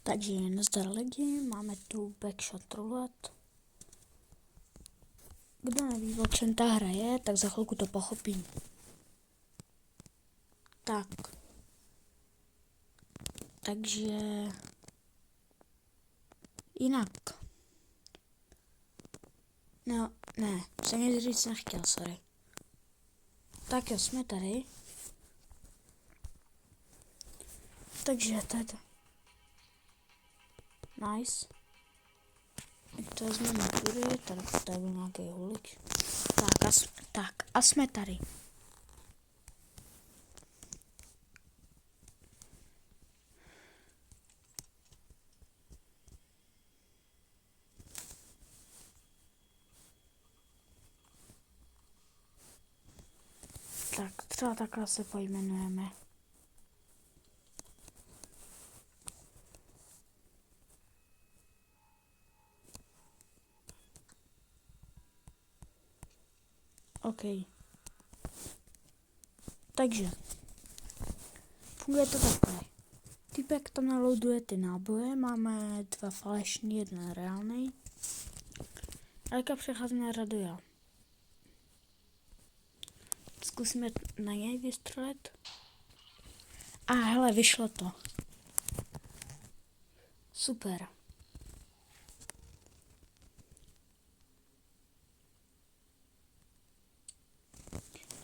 Takže nazdar lidi, máme tu Backshot Roulette. Kdo neví, o čem ta hra je, tak za chvilku to pochopí. Tak. Takže... Jinak. No, ne, jsem nic říct nechtěl, sorry. Tak jo, jsme tady. Takže to je to. Nice. To vezmeme tudy, tady byl nějaký hulič. Tak a jsme tady. Tak třeba takhle se pojmenujeme. OK. Takže. Funguje to takhle. Týpek tam naloaduje ty náboje, máme 2 falešný, 1 reálný. A teďka přecházíme na radio. Zkusíme na něj vystřelit. A hele, vyšlo to. Super.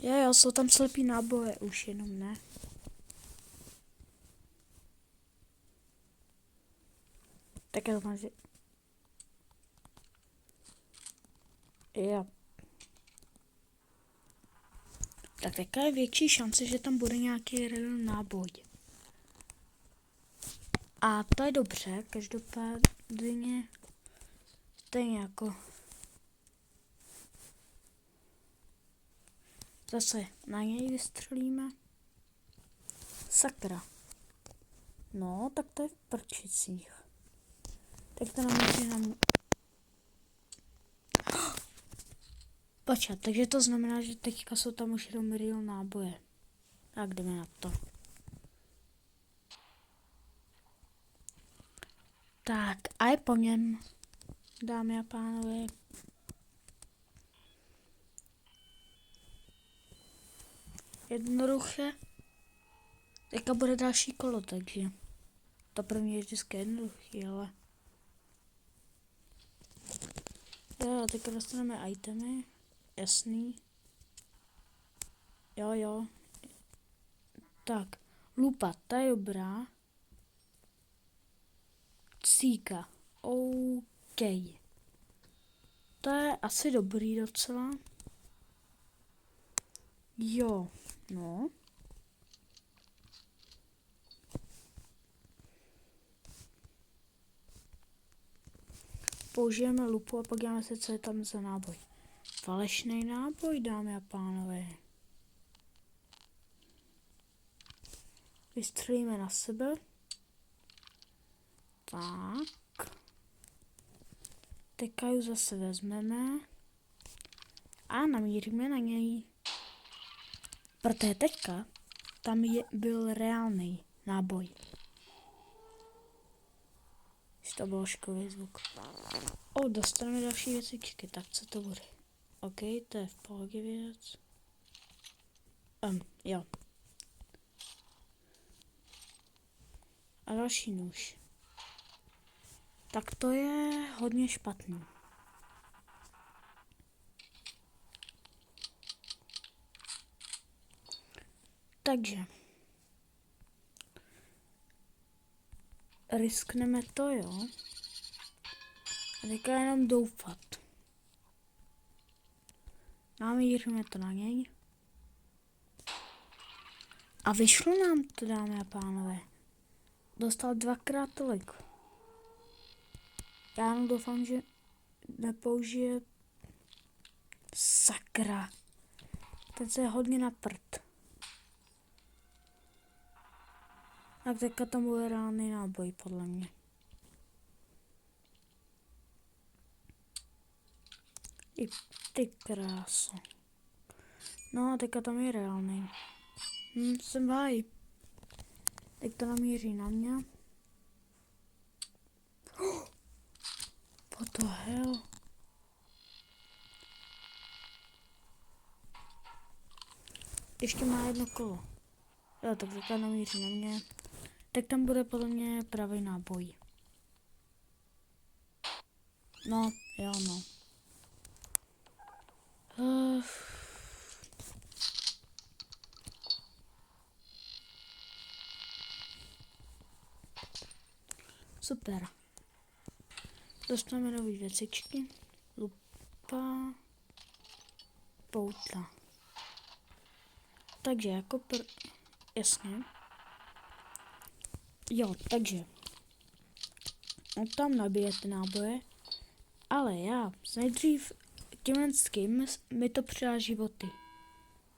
Jo, jsou tam slepý náboje, už jenom ne. Tak je to máš. Jo. Tak jaká je větší šance, že tam bude nějaký real náboj. A to je dobře, každopádně stejně jako. Zase na něj vystřelíme. Sakra. No, tak to je v prčicích. Tak to namíří na mě. Počkat, takže to znamená, že teďka jsou tam už jenom real náboje. Tak jdeme na to. Tak a je po něm, dámy a pánové. Jednoduché. Teďka bude další kolo, takže to první je vždycky jednoduchý, ale... Jo, teďka dostaneme itemy. Jasný. Jo. Tak, lupa, ta je dobrá. Cíka. OK. To je asi dobrý docela. Jo, no. Použijeme lupu a podíváme se, co je tam za náboj. Falešný náboj, dámy a pánové. Vystřelíme na sebe. Tak. Teďka ju zase vezmeme. A namíríme na něj. Protože teďka tam byl reálný náboj. To byl škový zvuk. Dostaneme další věcičky, tak co to bude? OK, to je v pohodě věc. Jo. A další nůž. Tak to je hodně špatný. Takže. Riskneme to, jo. A teďka jenom doufat. Namíříme to na něj. A vyšlo nám to, dámy a pánové. Dostal 2krát tolik. Já jenom doufám, že nepoužije... Sakra. Teď se je hodně na prd. Tak teďka tam bude reálný náboj, podle mě. I ty kráso. No a teďka tam je reálný. Jsem v háji. Teď to namíří na mě. the hell? Ještě má jedno kolo. Jo, tak teďka namíří na mě. Tak tam bude podle mě pravý náboj. No, jo no. Super. Dostaneme nový věcičky. Lupa. Pouta. Takže jako jasně. Jo, takže. On tam nabije ty náboje. Ale já nejdřív tímhle s kým mi to přidá životy.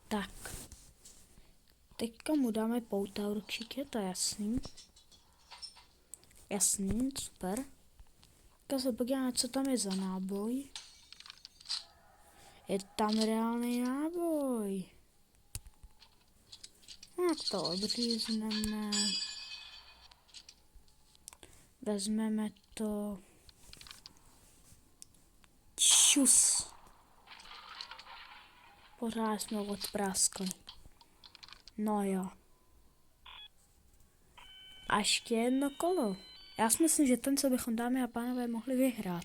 Tak. Teďka mu dáme pouta určitě, to je jasný. Jasný, super. Teďka se podíváme, co tam je za náboj. Je tam reálný náboj. Tak to odřízneme. Vezmeme to. Čus. Pořád jsme odpráskli. No jo. A ještě jedno kolo. Já si myslím, že ten, co bychom, dámy a pánové, mohli vyhrát.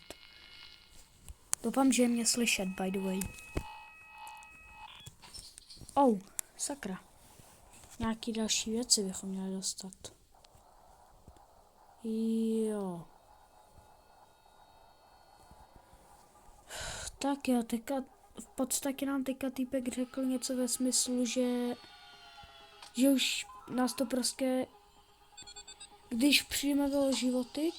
Doufám, že je mě slyšet, by the way. Oh, sakra. Nějaký další věci bychom měli dostat. Jo. Tak jo, teďka v podstatě nám teďka týpek řekl něco ve smyslu, že už nás to prostě, když přijmeme o životy,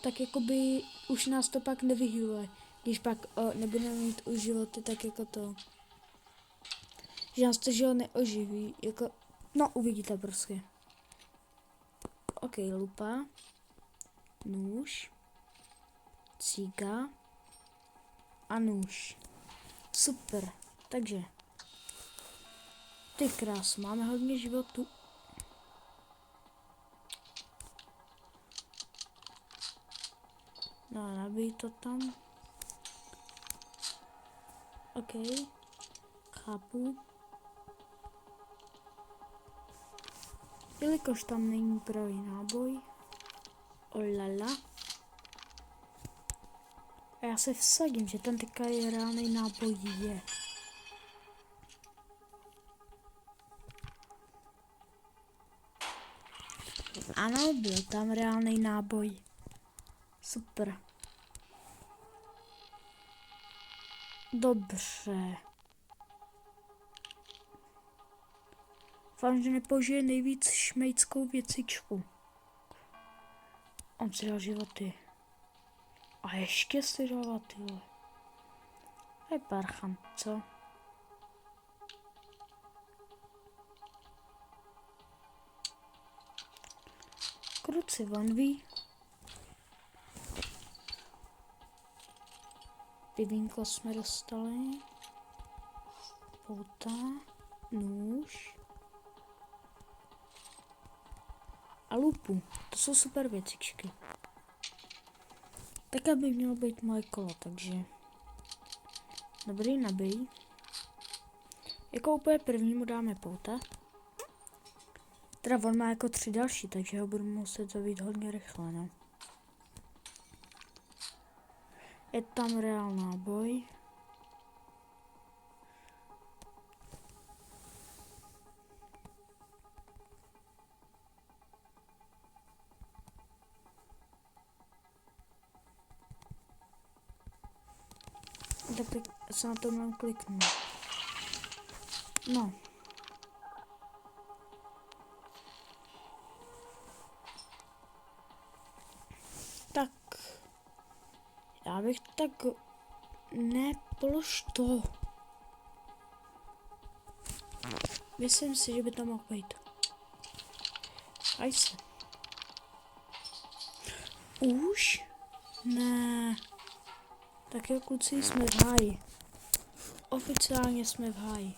tak jakoby už nás to pak nevyhýluje. Když pak nebudeme mít už životy, tak jako to, že nás to život neoživí, jako, no uvidíte prostě. Ok, lupa, nůž, cíga a nůž. Super, takže ty krás, máme hodně životu. No, nabij to tam. OK, chápu. Jelikož tam není pravý náboj. Olala. A já se vsadím, že tam teďka je reálný náboj je. Ano, byl tam reálný náboj. Super. Dobře. Doufám, že nepoužije nejvíc šmejckou věcičku. On si dal životy. A ještě si dala, tyhle. Je parchant, co? Kruci, on ví. Pivínko jsme dostali. Pouta. Nůž. A lupu. To jsou super věcičky. Tak by mělo být moje kolo, takže. Dobrý, nabij. Jako úplně první mu dáme pouta. Teda on má jako 3 další, takže ho budu muset zavít hodně rychle, no. Je tam reál náboj. Tak se na to mám kliknout. No. Tak. Já bych tak... Ne, polož to. Myslím si, že by to mohl být. Aj se. Už? Ne. Tak jo, kluci, jsme v háji. Oficiálně jsme v háji.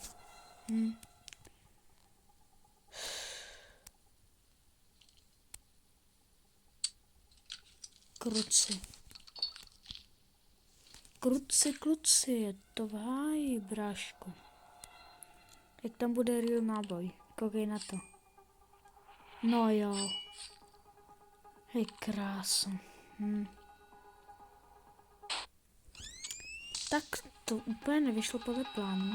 Kruci. Kluci, je to v háji, brášku. Jak tam bude real náboj, koukej na to. No jo. Hej, krásu. Tak to úplně nevyšlo podle plánu.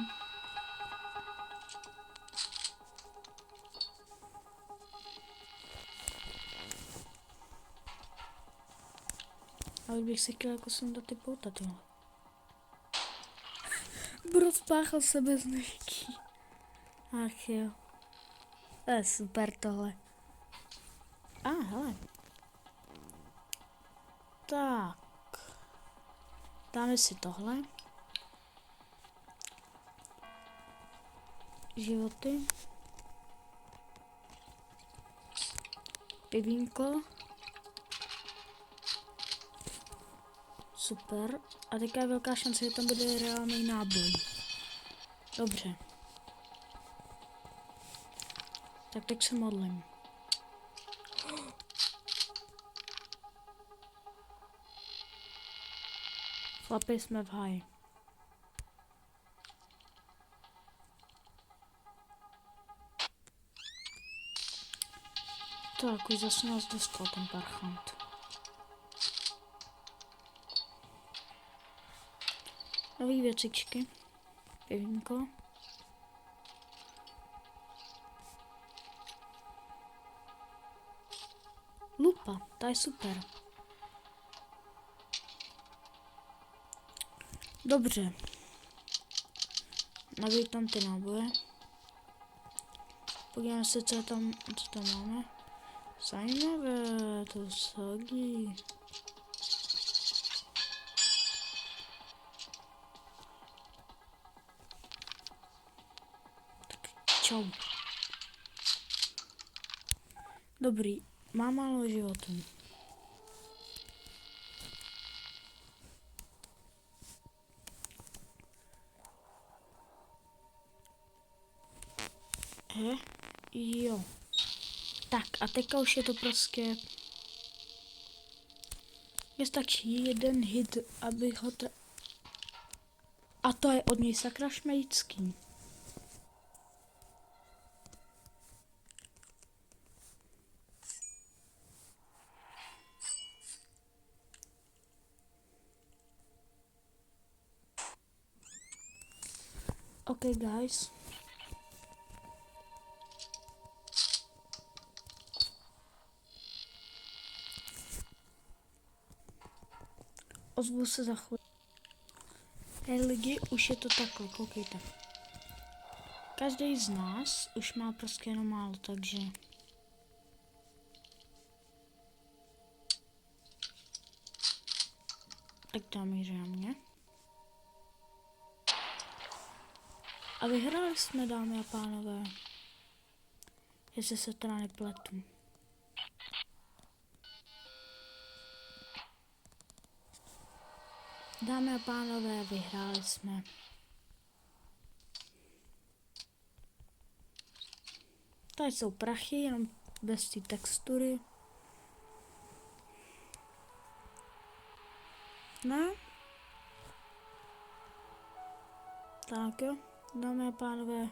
Ale bych si chtěl jako sundat ty pouta, tyhle. Bro, spáchal sebe z nožky. Ach jo. To je super tohle. Hele. Tak. Dáme si tohle. Životy. Pivínko. Super. A teďka je velká šance, že tam bude reálný náboj. Dobře. Tak teď se modlím. Chlapi, jsme v háji. Tak, už zase nás dostal ten parchant. Nový věcičky. Pivínko. Lupa, ta je super. Dobře. Nabít tam ty náboje. Podíváme se, co tam máme. Zajímavé, to sadí. Tak čau. Dobrý, mám málo životů. Jo. Tak a teďka už je to prostě... Mně stačí jeden hit, abych ho A to je od něj sakra šmejcký. Okay, guys. Ozvu se za chvíli. Hej lidi, už je to takhle, koukejte. Každý z nás už má prostě jenom málo, takže... Tak to míří na mě. A vyhráli jsme, dámy a pánové. Jestli se teda nepletu. Dámy a pánové, vyhráli jsme. Tady jsou prachy, jenom bez té textury. No. Tak jo, dámy a pánové,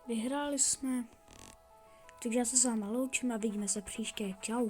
vyhráli jsme. Takže já se s vámi loučím a vidíme se příště. Čau.